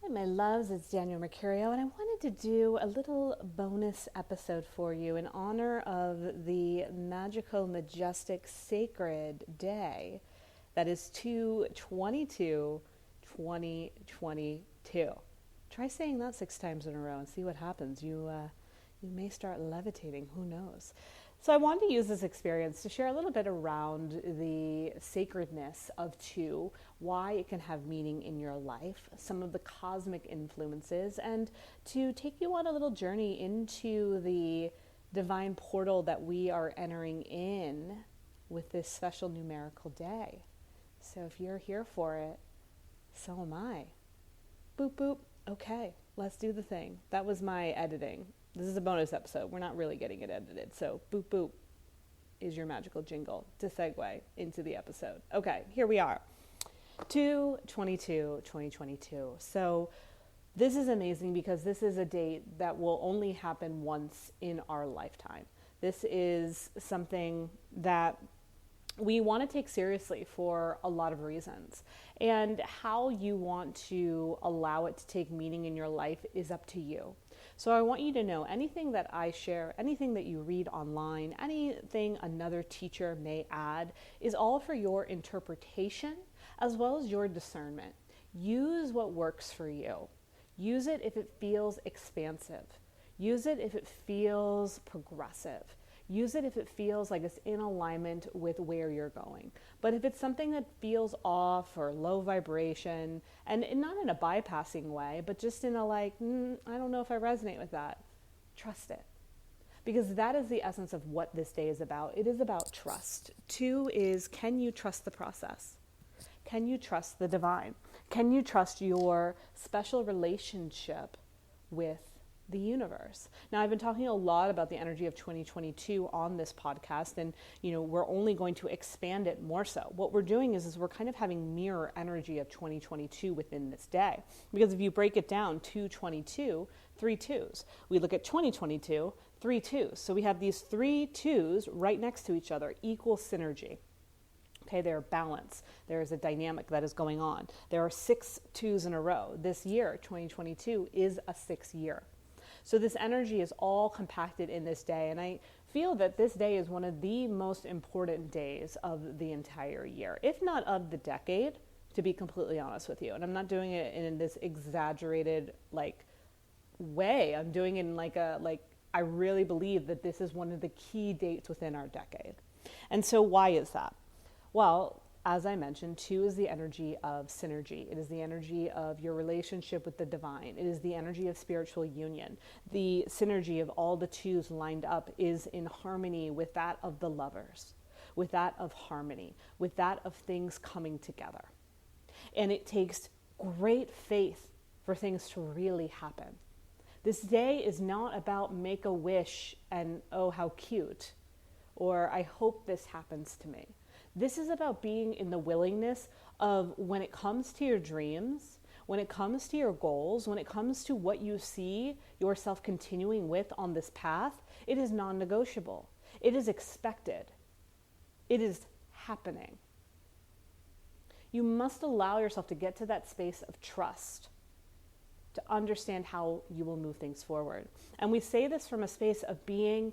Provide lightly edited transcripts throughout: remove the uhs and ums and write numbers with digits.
Hi, my loves, it's Danielle Mercurio, and I wanted to do a little bonus episode for you in honor of the magical, majestic, sacred day that is 2/22/2022. Try saying that 6 times in a row and see what happens. You may start levitating, who knows? So I wanted to use this experience to share a little bit around the sacredness of two, why it can have meaning in your life, some of the cosmic influences, and to take you on a little journey into the divine portal that we are entering in with this special numerical day. So if you're here for it, so am I. Boop, boop. Okay, let's do the thing. That was my editing. This is a bonus episode. We're not really getting it edited. So boop, boop is your magical jingle to segue into the episode. Okay, here we are. 2/22/2022. So this is amazing because this is a date that will only happen once in our lifetime. This is something that we want to take seriously for a lot of reasons. And how you want to allow it to take meaning in your life is up to you. So I want you to know anything that I share, anything that you read online, anything another teacher may add is all for your interpretation as well as your discernment. Use what works for you. Use it if it feels expansive. Use it if it feels progressive. Use it if it feels like it's in alignment with where you're going. But if it's something that feels off or low vibration, and not in a bypassing way, but just in a I don't know if I resonate with that, trust it. Because that is the essence of what this day is about. It is about trust. 2 is, can you trust the process? Can you trust the divine? Can you trust your special relationship with the universe? Now, I've been talking a lot about the energy of 2022 on this podcast, and we're only going to expand it more so. What we're doing is we're kind of having mirror energy of 2022 within this day. Because if you break it down, 2/22, 3 2s. We look at 2022, 3 2s. So we have these 3 2s right next to each other, equal synergy. Okay, they're balanced. There is a dynamic that is going on. There are 6 2s in a row. This year, 2022, is a 6 year. So this energy is all compacted in this day, and I feel that this day is one of the most important days of the entire year, if not of the decade, to be completely honest with you. And I'm not doing it in this exaggerated way. I'm doing it in I really believe that this is one of the key dates within our decade. And so why is that? Well, as I mentioned, 2 is the energy of synergy. It is the energy of your relationship with the divine. It is the energy of spiritual union. The synergy of all the 2s lined up is in harmony with that of the lovers, with that of harmony, with that of things coming together. And it takes great faith for things to really happen. This day is not about make a wish and, oh, how cute, or I hope this happens to me. This is about being in the willingness of, when it comes to your dreams, when it comes to your goals, when it comes to what you see yourself continuing with on this path, it is non-negotiable. It is expected. It is happening. You must allow yourself to get to that space of trust to understand how you will move things forward. And we say this from a space of being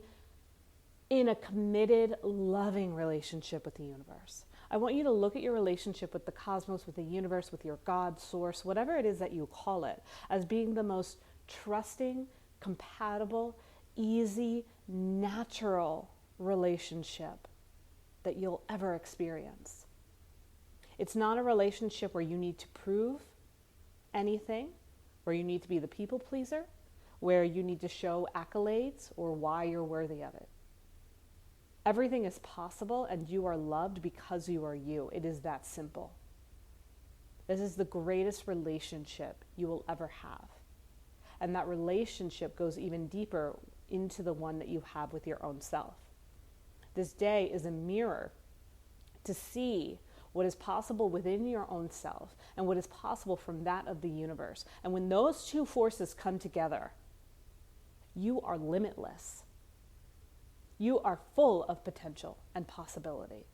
in a committed, loving relationship with the universe. I want you to look at your relationship with the cosmos, with the universe, with your God, source, whatever it is that you call it, as being the most trusting, compatible, easy, natural relationship that you'll ever experience. It's not a relationship where you need to prove anything, where you need to be the people pleaser, where you need to show accolades or why you're worthy of it. Everything is possible, and you are loved because you are you. It is that simple. This is the greatest relationship you will ever have. And that relationship goes even deeper into the one that you have with your own self. This day is a mirror to see what is possible within your own self and what is possible from that of the universe. And when those 2 forces come together, you are limitless. You are full of potential and possibility.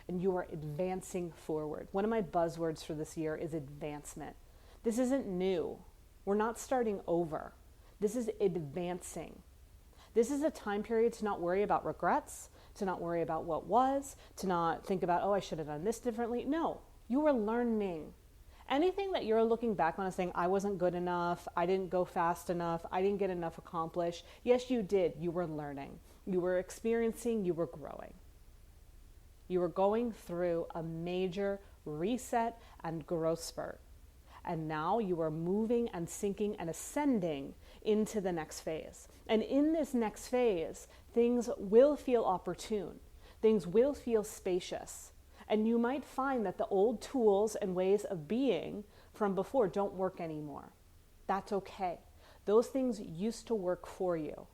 And you are advancing forward. One of my buzzwords for this year is advancement. This isn't new. We're not starting over. This is advancing. This is a time period to not worry about regrets, to not worry about what was, to not think about, oh, I should have done this differently. No, you are learning. Anything that you're looking back on and saying, I wasn't good enough, I didn't go fast enough, I didn't get enough accomplished. Yes, you did. You were learning. You were experiencing, you were growing. You were going through a major reset and growth spurt. And now you are moving and sinking and ascending into the next phase. And in this next phase, things will feel opportune. Things will feel spacious. And you might find that the old tools and ways of being from before don't work anymore. That's okay. Those things used to work for you.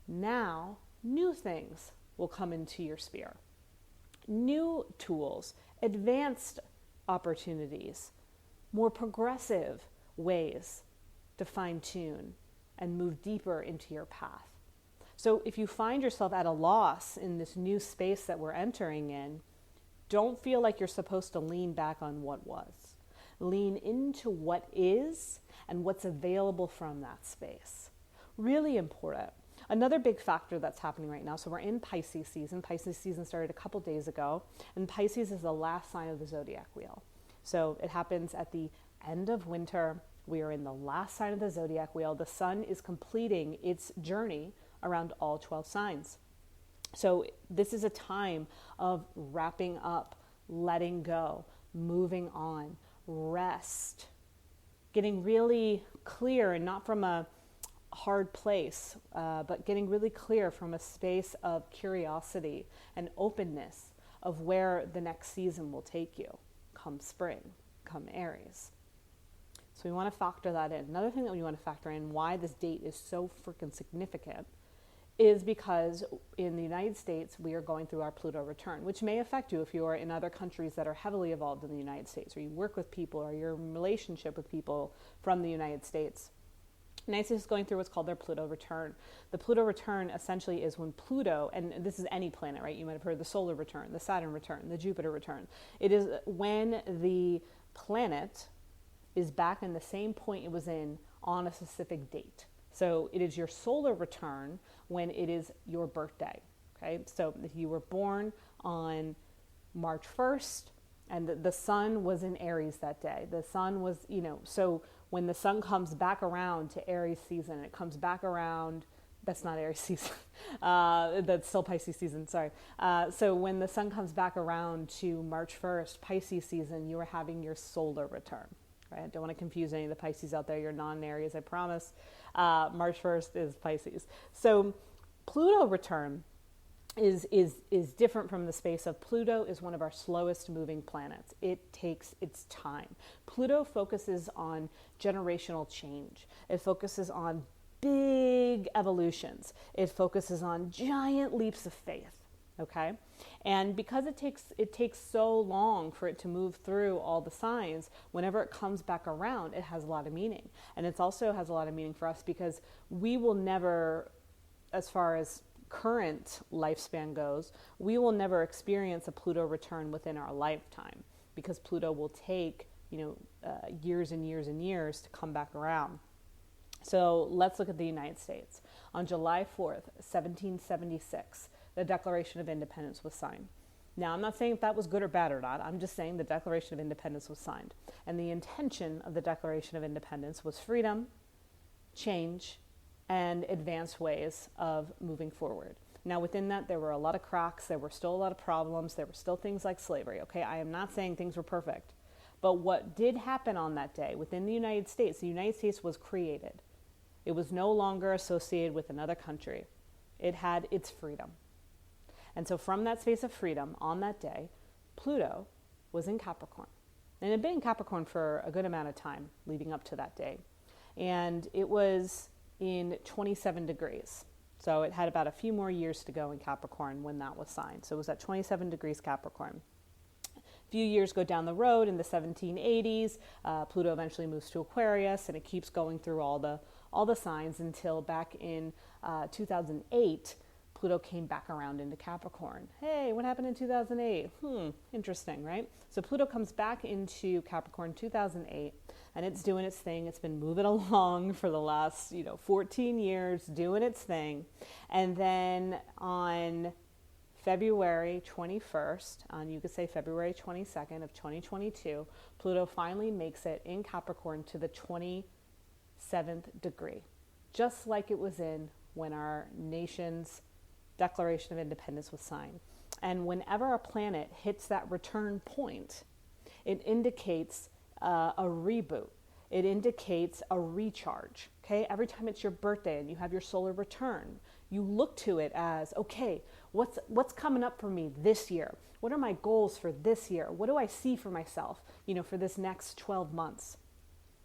Now, new things will come into your sphere. New tools, advanced opportunities, more progressive ways to fine-tune and move deeper into your path. So if you find yourself at a loss in this new space that we're entering in, don't feel like you're supposed to lean back on what was. Lean into what is and what's available from that space. Really important. Another big factor that's happening right now, so we're in Pisces season. Pisces season started a couple days ago, and Pisces is the last sign of the zodiac wheel. So it happens at the end of winter. We are in the last sign of the zodiac wheel. The sun is completing its journey around all 12 signs. So this is a time of wrapping up, letting go, moving on, rest, getting really clear, and not from a hard place, but getting really clear from a space of curiosity and openness of where the next season will take you come spring, come Aries. So we want to factor that in. Another thing that we want to factor in, why this date is so freaking significant, is because in the United States, we are going through our Pluto return, which may affect you if you are in other countries that are heavily evolved in the United States, or you work with people, or you're in relationship with people from the United States. The United States is going through what's called their Pluto return. The Pluto return essentially is when Pluto, and this is any planet, right? You might have heard the solar return, the Saturn return, the Jupiter return. It is when the planet is back in the same point it was in on a specific date. So it is your solar return when it is your birthday, okay? So if you were born on March 1st and the sun was in Aries that day, the sun was, so when the sun comes back around to Aries season, it comes back around, that's not Aries season, that's still Pisces season, sorry. So when the sun comes back around to March 1st, Pisces season, you are having your solar return. Right? I don't want to confuse any of the Pisces out there. You're non-Aries, I promise. March 1st is Pisces. So Pluto return is different from the space of Pluto is one of our slowest moving planets. It takes its time. Pluto focuses on generational change. It focuses on big evolutions. It focuses on giant leaps of faith. Okay, and because it takes so long for it to move through all the signs, whenever it comes back around, it has a lot of meaning. And it also has a lot of meaning for us because we will never, as far as current lifespan goes, we will never experience a Pluto return within our lifetime because Pluto will take, years and years and years to come back around. So let's look at the United States. On July 4th, 1776, the Declaration of Independence was signed. Now, I'm not saying if that was good or bad or not. I'm just saying the Declaration of Independence was signed. And the intention of the Declaration of Independence was freedom, change, and advanced ways of moving forward. Now, within that, there were a lot of cracks. There were still a lot of problems. There were still things like slavery. Okay, I am not saying things were perfect. But what did happen on that day within the United States was created. It was no longer associated with another country. It had its freedom. And so from that space of freedom on that day, Pluto was in Capricorn. And it had been in Capricorn for a good amount of time leading up to that day. And it was in 27 degrees. So it had about a few more years to go in Capricorn when that was signed. So it was at 27 degrees Capricorn. A few years go down the road in the 1780s. Pluto eventually moves to Aquarius, and it keeps going through all the signs until back in 2008, Pluto came back around into Capricorn. Hey, what happened in 2008? Interesting, right? So Pluto comes back into Capricorn 2008, and it's doing its thing. It's been moving along for the last, 14 years, doing its thing. And then on February 21st, you could say February 22nd of 2022, Pluto finally makes it in Capricorn to the 27th degree, just like it was in when our nation's Declaration of Independence was signed. And whenever a planet hits that return point, it indicates a reboot. It indicates a recharge. Okay, every time it's your birthday and you have your solar return, you look to it as, okay, what's coming up for me this year? What are my goals for this year? What do I see for myself, for this next 12 months?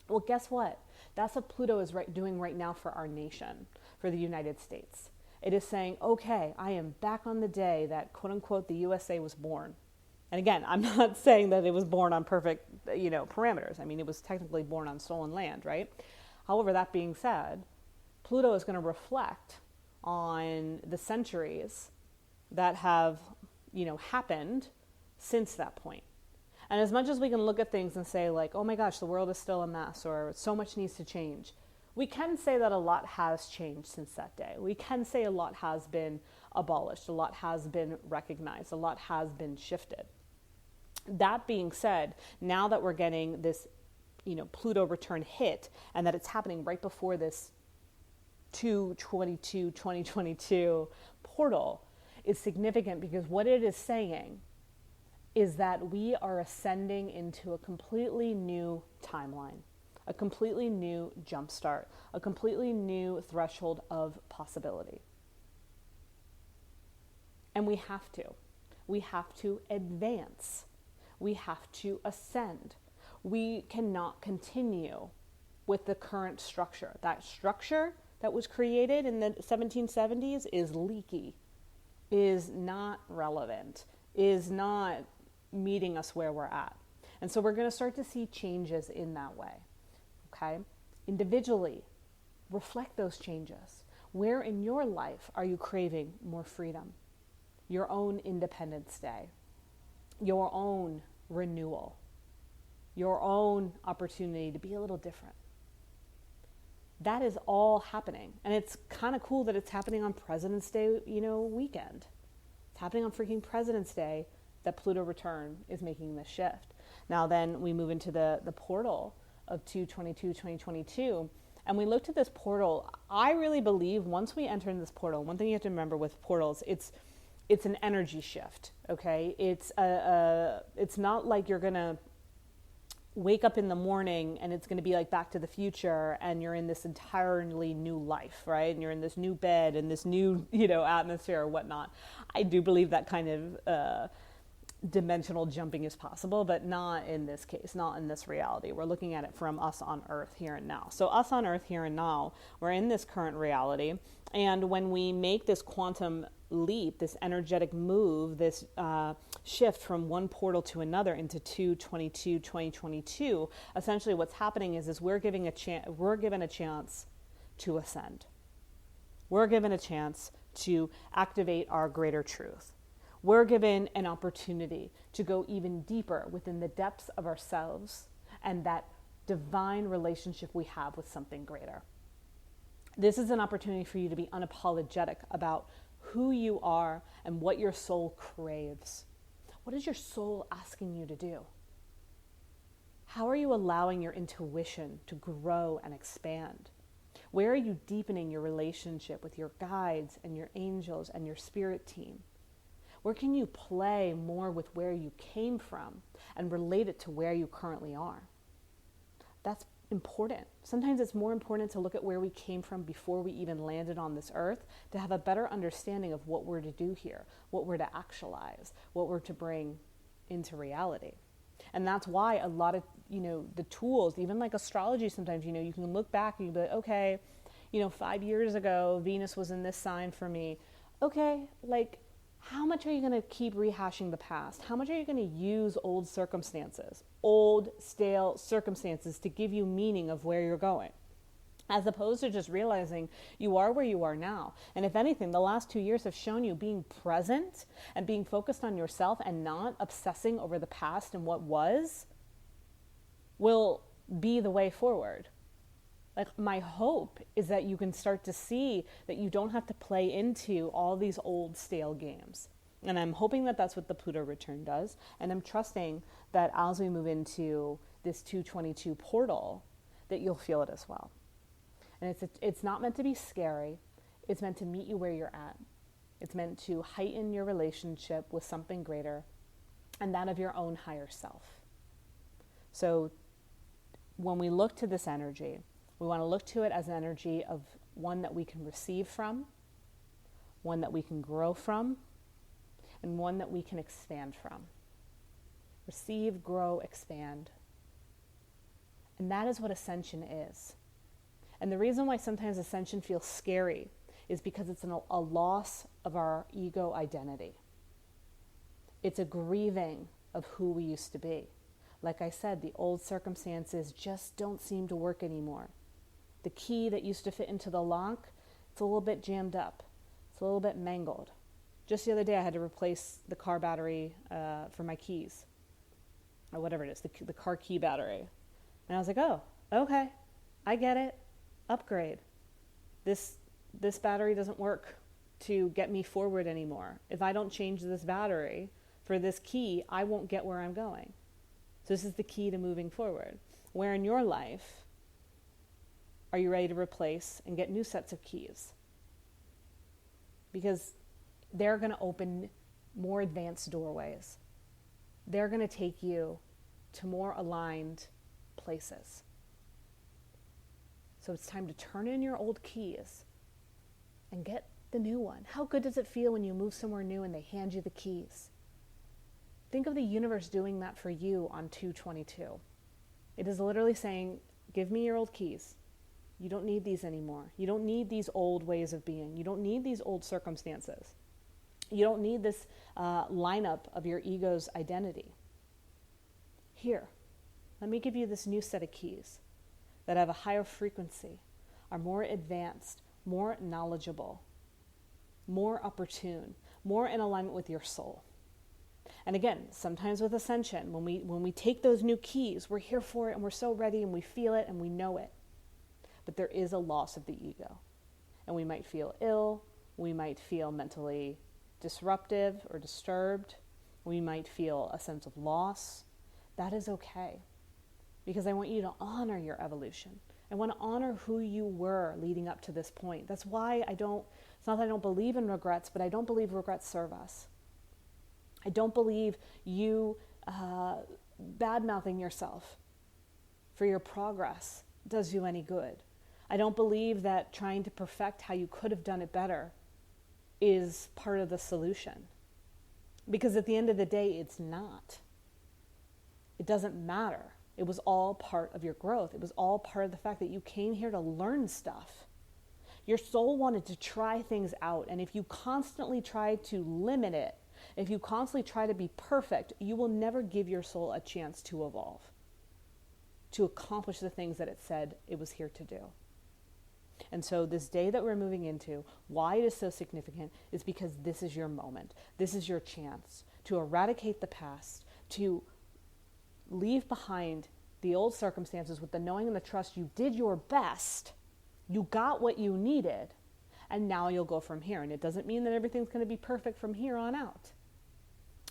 Well, guess what? That's what Pluto is doing right now for our nation, for the United States. It is saying, okay, I am back on the day that, quote unquote, the USA was born. And again, I'm not saying that it was born on perfect, parameters. I mean, it was technically born on stolen land, right? However, that being said, Pluto is going to reflect on the centuries that have, happened since that point. And as much as we can look at things and say like, oh my gosh, the world is still a mess, or so much needs to change, we can say that a lot has changed since that day. We can say a lot has been abolished, a lot has been recognized, a lot has been shifted. That being said, now that we're getting this, Pluto return hit, and that it's happening right before this 2022 portal, is significant because what it is saying is that we are ascending into a completely new timeline, a completely new jumpstart, a completely new threshold of possibility. And we have to. We have to advance. We have to ascend. We cannot continue with the current structure. That structure that was created in the 1770s is leaky, is not relevant, is not meeting us where we're at. And so we're going to start to see changes in that way. Okay? Individually, reflect those changes. Where in your life are you craving more freedom? Your own Independence Day, your own renewal, your own opportunity to be a little different. That is all happening. And it's kind of cool that it's happening on President's Day, weekend. It's happening on freaking President's Day that Pluto return is making this shift. Now then we move into the portal of 2022, and we looked at this portal. I really believe once we enter in this portal, one thing you have to remember with portals, it's an energy shift, okay? It's not like you're gonna wake up in the morning and it's gonna be like Back to the Future and you're in this entirely new life, right? And you're in this new bed and this new, atmosphere or whatnot. I do believe that kind of dimensional jumping is possible, but not in this case, not in this reality. We're looking at it from us on Earth here and now. So us on Earth here and now, we're in this current reality. And when we make this quantum leap, this energetic move, this shift from one portal to another into 2022, essentially what's happening is we're given a chance to ascend. We're given a chance to activate our greater truth. We're given an opportunity to go even deeper within the depths of ourselves and that divine relationship we have with something greater. This is an opportunity for you to be unapologetic about who you are and what your soul craves. What is your soul asking you to do? How are you allowing your intuition to grow and expand? Where are you deepening your relationship with your guides and your angels and your spirit team? Where can you play more with where you came from and relate it to where you currently are? That's important. Sometimes it's more important to look at where we came from before we even landed on this earth, to have a better understanding of what we're to do here, what we're to actualize, what we're to bring into reality. And that's why a lot of, the tools, even like astrology sometimes, you can look back and you be like, okay, 5 years ago, Venus was in this sign for me. Okay, how much are you going to keep rehashing the past? How much are you going to use old circumstances, old, stale circumstances to give you meaning of where you're going? as opposed to just realizing you are where you are now. And if anything, the last 2 years have shown you being present and being focused on yourself and not obsessing over the past and what was will be the way forward. Like, my hope is that you can start to see that you don't have to play into all these old stale games. And I'm hoping that that's what the Pluto return does. And I'm trusting that as we move into this 222 portal, that you'll feel it as well. And it's not meant to be scary. It's meant to meet you where you're at. It's meant to heighten your relationship with something greater and that of your own higher self. So when we look to this energy, we want to look to it as an energy of one that we can receive from, one that we can grow from, and one that we can expand from. Receive, grow, expand. And that is what ascension is. And the reason why sometimes ascension feels scary is because it's a loss of our ego identity. It's a grieving of who we used to be. Like I said, the old circumstances just don't seem to work anymore. The key that used to fit into the lock, it's a little bit jammed up. It's a little bit mangled. Just the other day, I had to replace the car battery for my keys, or whatever it is, the car key battery. And I was like, oh, okay, I get it. Upgrade. This battery doesn't work to get me forward anymore. If I don't change this battery for this key, I won't get where I'm going. So this is the key to moving forward. Where in your life are you ready to replace and get new sets of keys? Because they're going to open more advanced doorways. They're going to take you to more aligned places. So it's time to turn in your old keys and get the new one. How good does it feel when you move somewhere new and they hand you the keys? Think of the universe doing that for you on 222. It is literally saying, give me your old keys. You don't need these anymore. You don't need these old ways of being. You don't need these old circumstances. You don't need this lineup of your ego's identity. Here, let me give you this new set of keys that have a higher frequency, are more advanced, more knowledgeable, more opportune, more in alignment with your soul. And again, sometimes with ascension, when we take those new keys, we're here for it and we're so ready and we feel it and we know it. But there is a loss of the ego. And we might feel ill, we might feel mentally disruptive or disturbed, we might feel a sense of loss. That is okay. Because I want you to honor your evolution. I want to honor who you were leading up to this point. That's why it's not that I don't believe in regrets, but I don't believe regrets serve us. I don't believe you bad-mouthing yourself for your progress does you any good. I don't believe that trying to perfect how you could have done it better is part of the solution. Because at the end of the day, it's not. It doesn't matter. It was all part of your growth. It was all part of the fact that you came here to learn stuff. Your soul wanted to try things out. And if you constantly try to limit it, if you constantly try to be perfect, you will never give your soul a chance to evolve, to accomplish the things that it said it was here to do. And so this day that we're moving into, why it is so significant is because this is your moment. This is your chance to eradicate the past, to leave behind the old circumstances with the knowing and the trust you did your best, you got what you needed, and now you'll go from here. And it doesn't mean that everything's going to be perfect from here on out.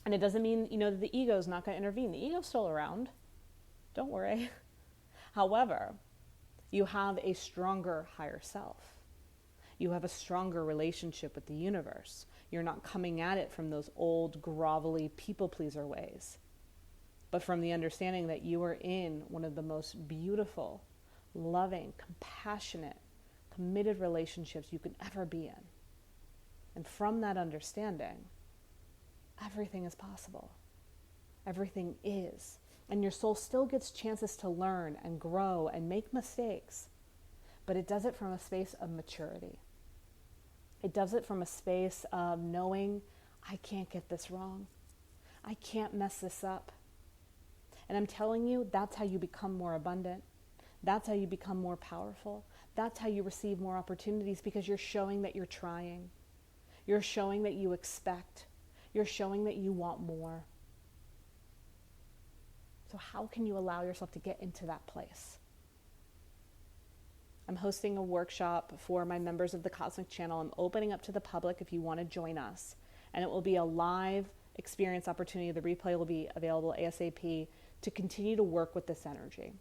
And it doesn't mean, that the ego's not going to intervene. The ego's still around. Don't worry. However, you have a stronger higher self. You have a stronger relationship with the universe. You're not coming at it from those old, grovelly, people-pleaser ways, but from the understanding that you are in one of the most beautiful, loving, compassionate, committed relationships you can ever be in. And from that understanding, everything is possible. Everything is. And your soul still gets chances to learn and grow and make mistakes, but it does it from a space of maturity. It does it from a space of knowing, I can't get this wrong. I can't mess this up. And I'm telling you, that's how you become more abundant. That's how you become more powerful. That's how you receive more opportunities, because you're showing that you're trying. You're showing that you expect. You're showing that you want more. So how can you allow yourself to get into that place? I'm hosting a workshop for my members of the Cosmic Channel. I'm opening up to the public if you want to join us. And it will be a live experience opportunity. The replay will be available ASAP to continue to work with this energy.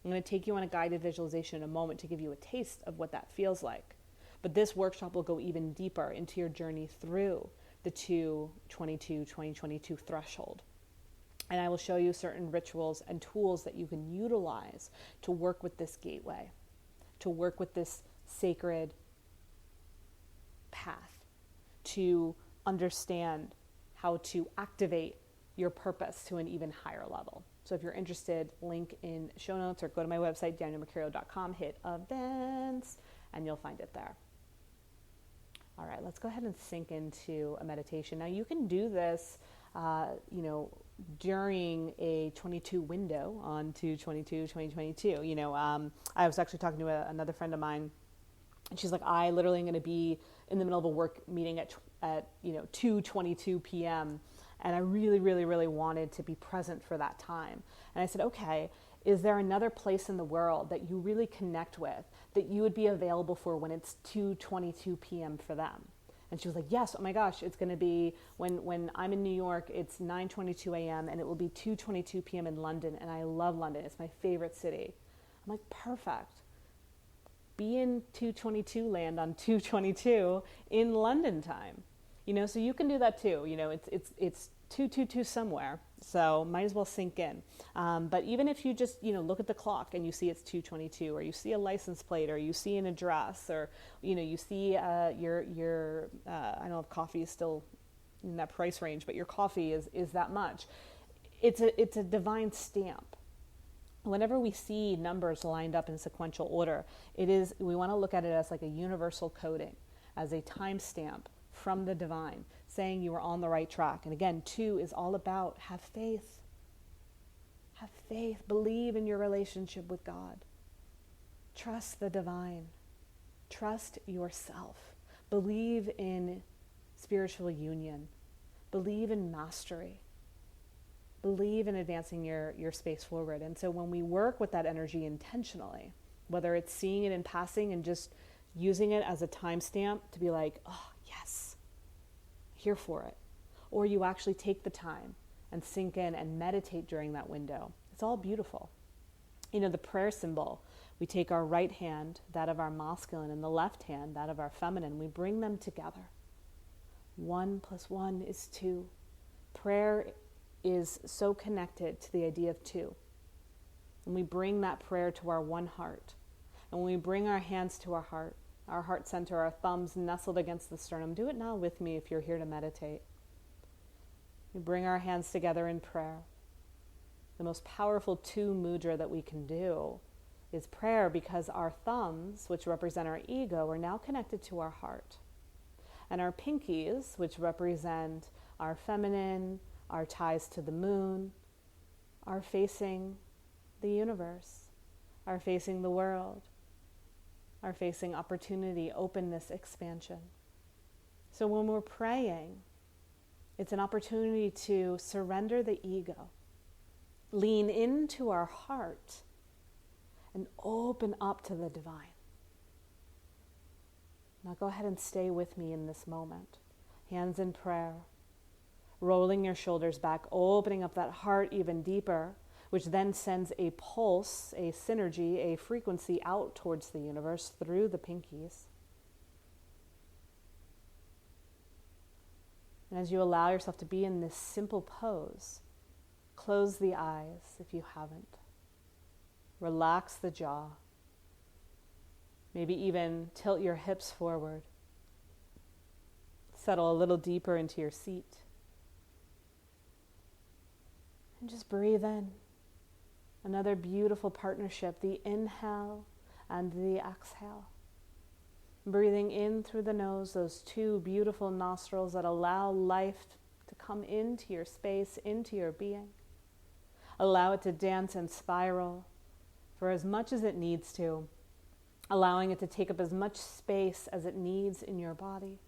I'm going to take you on a guided visualization in a moment to give you a taste of what that feels like. But this workshop will go even deeper into your journey through the 2022 threshold. And I will show you certain rituals and tools that you can utilize to work with this gateway, to work with this sacred path, to understand how to activate your purpose to an even higher level. So if you're interested, link in show notes, or go to my website, daniellemercurio.com, hit events, and you'll find it there. All right, let's go ahead and sink into a meditation. Now you can do this, during a 22 window on 2/22/2022. I was actually talking to another friend of mine, and she's like, I literally am going to be in the middle of a work meeting at 2:22 p.m. And I really, really, really wanted to be present for that time. And I said, okay, is there another place in the world that you really connect with, that you would be available for when it's 2:22 p.m. for them? And she was like, yes, oh my gosh, it's going to be, when I'm in New York, it's 9:22 a.m. and it will be 2:22 p.m. in London. And I love London. It's my favorite city. I'm like, perfect. Be in 2:22 land on 2:22 in London time. So you can do that too. It's 2:22 somewhere, so might as well sink in. But even if you just, look at the clock and you see it's 2:22, or you see a license plate, or you see an address, or, you see your I don't know if coffee is still in that price range, but your coffee is that much. It's a divine stamp. Whenever we see numbers lined up in sequential order, we want to look at it as like a universal coding, as a timestamp from the divine, saying you are on the right track. And again, 2 is all about have faith. Have faith. Believe in your relationship with God. Trust the divine. Trust yourself. Believe in spiritual union. Believe in mastery. Believe in advancing your space forward. And so when we work with that energy intentionally, whether it's seeing it in passing and just using it as a timestamp to be like, oh, yes, here for it. Or you actually take the time and sink in and meditate during that window. It's all beautiful. The prayer symbol, we take our right hand, that of our masculine, and the left hand, that of our feminine. We bring them together. 1 + 1 is 2. Prayer is so connected to the idea of 2. And we bring that prayer to our one heart. And when we bring our hands to our heart center, our thumbs nestled against the sternum. Do it now with me if you're here to meditate. We bring our hands together in prayer. The most powerful 2 mudra that we can do is prayer, because our thumbs, which represent our ego, are now connected to our heart. And our pinkies, which represent our feminine, our ties to the moon, are facing the universe, are facing the world, are facing opportunity, openness, expansion. So when we're praying, it's an opportunity to surrender the ego, lean into our heart, and open up to the divine. Now go ahead and stay with me in this moment. Hands in prayer, rolling your shoulders back, opening up that heart even deeper, which then sends a pulse, a synergy, a frequency out towards the universe through the pinkies. And as you allow yourself to be in this simple pose, close the eyes if you haven't. Relax the jaw. Maybe even tilt your hips forward. Settle a little deeper into your seat. And just breathe in. Another beautiful partnership, the inhale and the exhale. Breathing in through the nose, those 2 beautiful nostrils that allow life to come into your space, into your being. Allow it to dance and spiral for as much as it needs to, allowing it to take up as much space as it needs in your body.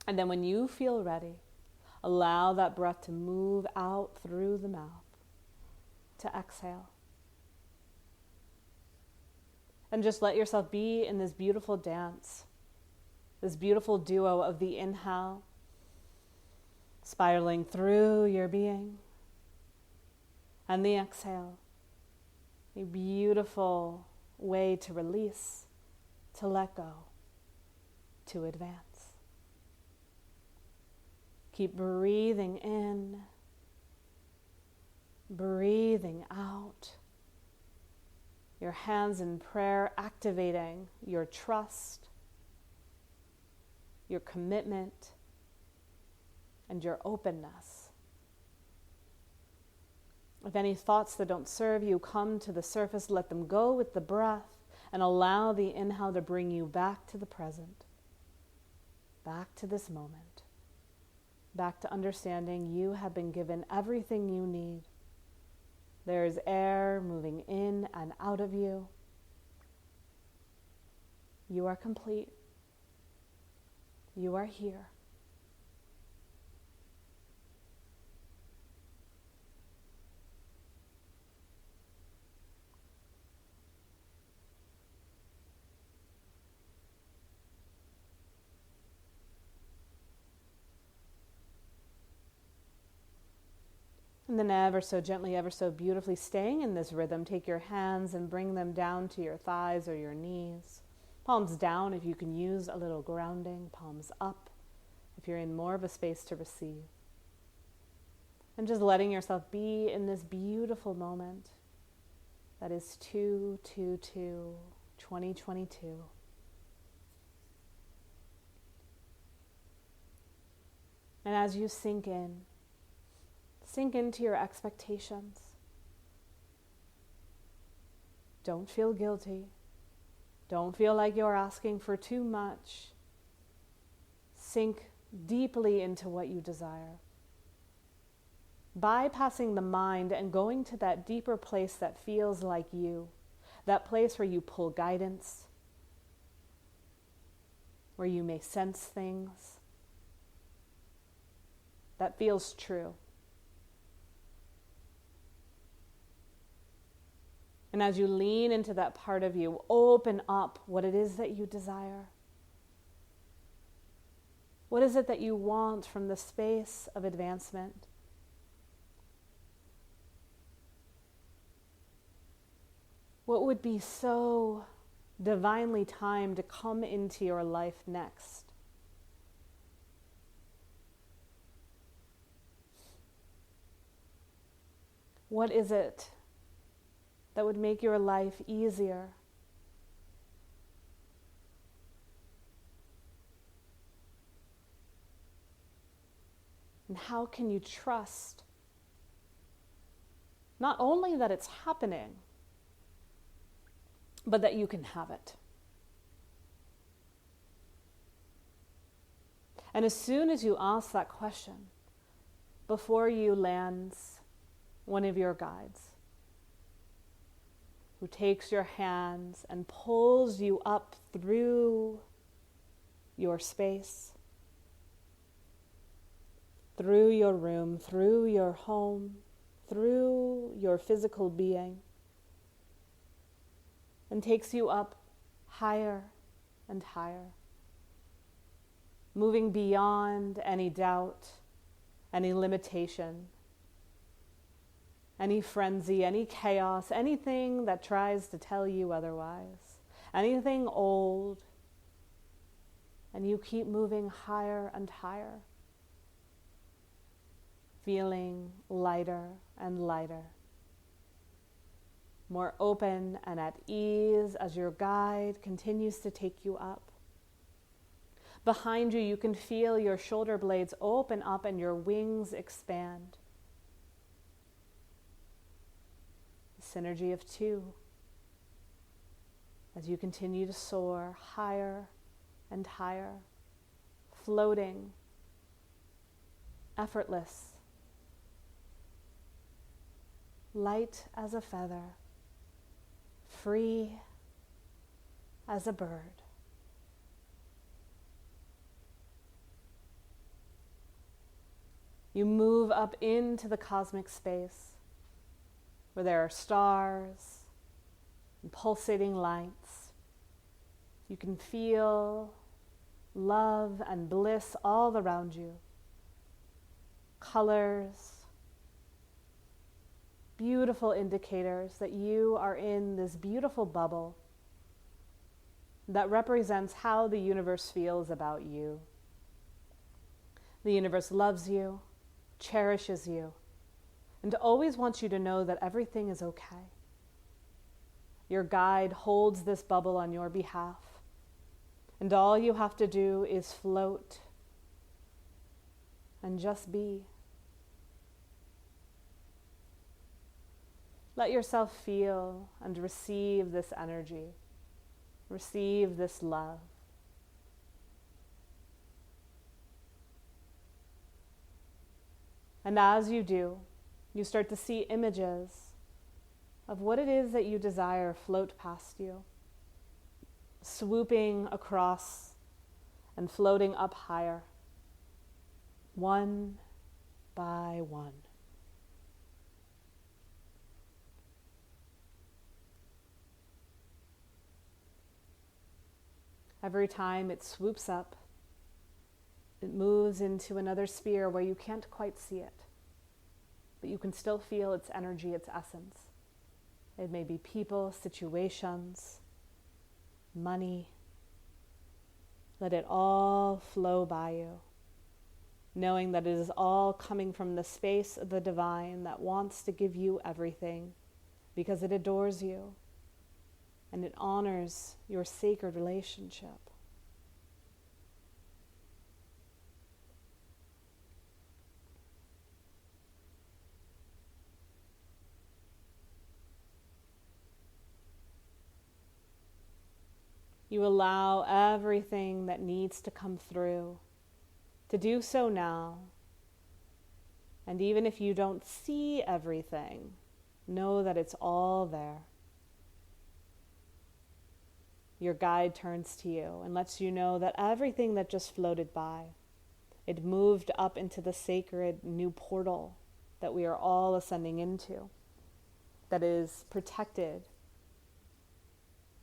And then when you feel ready, allow that breath to move out through the mouth, to exhale. And just let yourself be in this beautiful dance, this beautiful duo of the inhale, spiraling through your being, and the exhale, a beautiful way to release, to let go, to advance. Keep breathing in, breathing out. Your hands in prayer, activating your trust, your commitment, and your openness. If any thoughts that don't serve you come to the surface, let them go with the breath and allow the inhale to bring you back to the present, back to this moment, back to understanding you have been given everything you need. There is air moving in and out of you. You are complete. You are here. And then ever so gently, ever so beautifully, staying in this rhythm, take your hands and bring them down to your thighs or your knees. Palms down if you can use a little grounding, palms up if you're in more of a space to receive. And just letting yourself be in this beautiful moment that is 2022. And as you sink into your expectations. Don't feel guilty. Don't feel like you're asking for too much. Sink deeply into what you desire. Bypassing the mind and going to that deeper place that feels like you, that place where you pull guidance, where you may sense things that feels true. And as you lean into that part of you, open up what it is that you desire. What is it that you want from the space of advancement? What would be so divinely timed to come into your life next? What is it that would make your life easier? And how can you trust not only that it's happening, but that you can have it? And as soon as you ask that question, before you lands one of your guides, who takes your hands and pulls you up through your space, through your room, through your home, through your physical being, and takes you up higher and higher, moving beyond any doubt, any limitation, any frenzy, any chaos, anything that tries to tell you otherwise, anything old, and you keep moving higher and higher, feeling lighter and lighter, more open and at ease as your guide continues to take you up. Behind you, you can feel your shoulder blades open up and your wings expand. Synergy of two, as you continue to soar higher and higher, floating, effortless, light as a feather, free as a bird. You move up into the cosmic space where there are stars and pulsating lights. You can feel love and bliss all around you. Colors, beautiful indicators that you are in this beautiful bubble that represents how the universe feels about you. The universe loves you, cherishes you, and always wants you to know that everything is okay. Your guide holds this bubble on your behalf, and all you have to do is float and just be. Let yourself feel and receive this energy, receive this love. And as you do, you start to see images of what it is that you desire float past you, swooping across and floating up higher, one by one. Every time it swoops up, it moves into another sphere where you can't quite see it, but you can still feel its energy, its essence. It may be people, situations, money. Let it all flow by you, knowing that it is all coming from the space of the divine that wants to give you everything because it adores you and it honors your sacred relationship. You allow everything that needs to come through to do so now. And even if you don't see everything, know that it's all there. Your guide turns to you and lets you know that everything that just floated by, it moved up into the sacred new portal that we are all ascending into, that is protected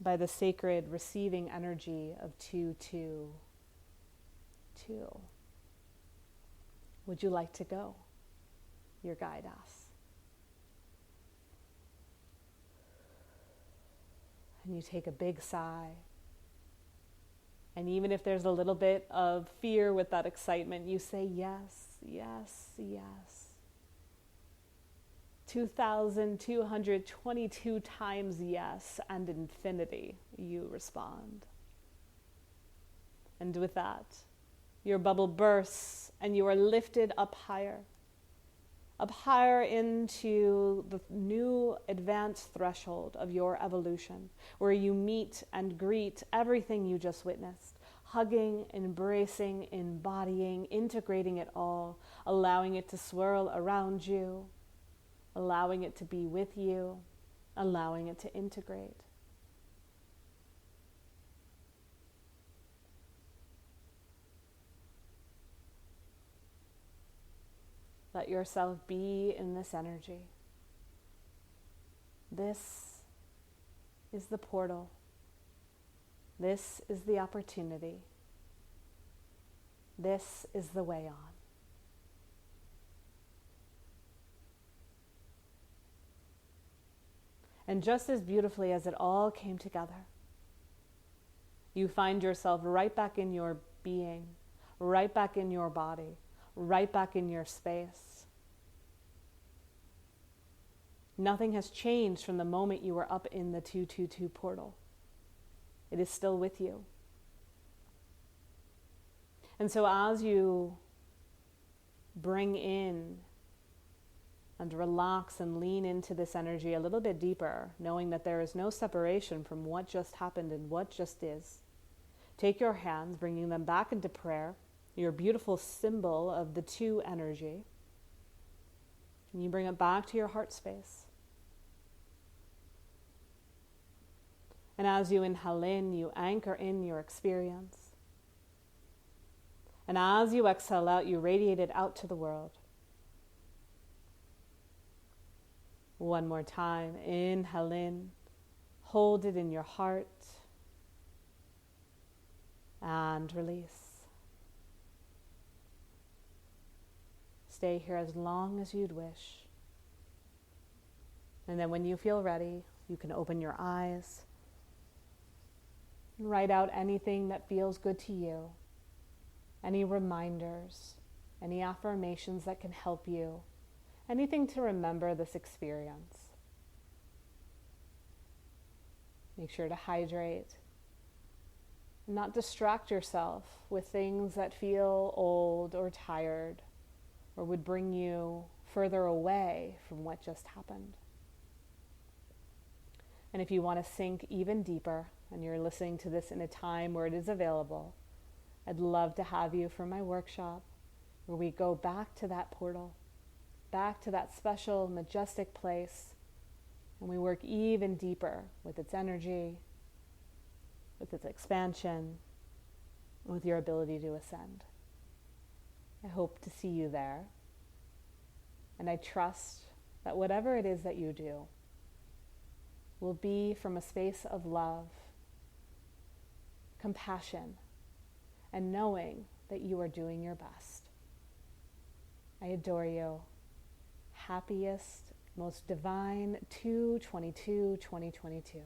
by the sacred receiving energy of 222. Would you like to go? Your guide asks. And you take a big sigh. And even if there's a little bit of fear with that excitement, you say yes, yes, yes. 2,222 times yes and infinity, you respond. And with that, your bubble bursts and you are lifted up higher into the new advanced threshold of your evolution, where you meet and greet everything you just witnessed, hugging, embracing, embodying, integrating it all, allowing it to swirl around you, allowing it to be with you, allowing it to integrate. Let yourself be in this energy. This is the portal. This is the opportunity. This is the way on. And just as beautifully as it all came together, you find yourself right back in your being, right back in your body, right back in your space. Nothing has changed from the moment you were up in the 222 portal. It is still with you. And so as you bring in and relax and lean into this energy a little bit deeper, knowing that there is no separation from what just happened and what just is, take your hands, bringing them back into prayer, your beautiful symbol of the two energy, and you bring it back to your heart space. And as you inhale in, you anchor in your experience. And as you exhale out, you radiate it out to the world. One more time. Inhale in. Hold it in your heart. And release. Stay here as long as you'd wish. And then when you feel ready, you can open your eyes and write out anything that feels good to you. Any reminders, any affirmations that can help you, anything to remember this experience. Make sure to hydrate. Not distract yourself with things that feel old or tired or would bring you further away from what just happened. And if you want to sink even deeper and you're listening to this in a time where it is available, I'd love to have you for my workshop where we go back to that portal, back to that special, majestic place, and we work even deeper with its energy, with its expansion, with your ability to ascend. I hope to see you there, and I trust that whatever it is that you do will be from a space of love, compassion, and knowing that you are doing your best. I adore you. Happiest, most divine 2/22/2022.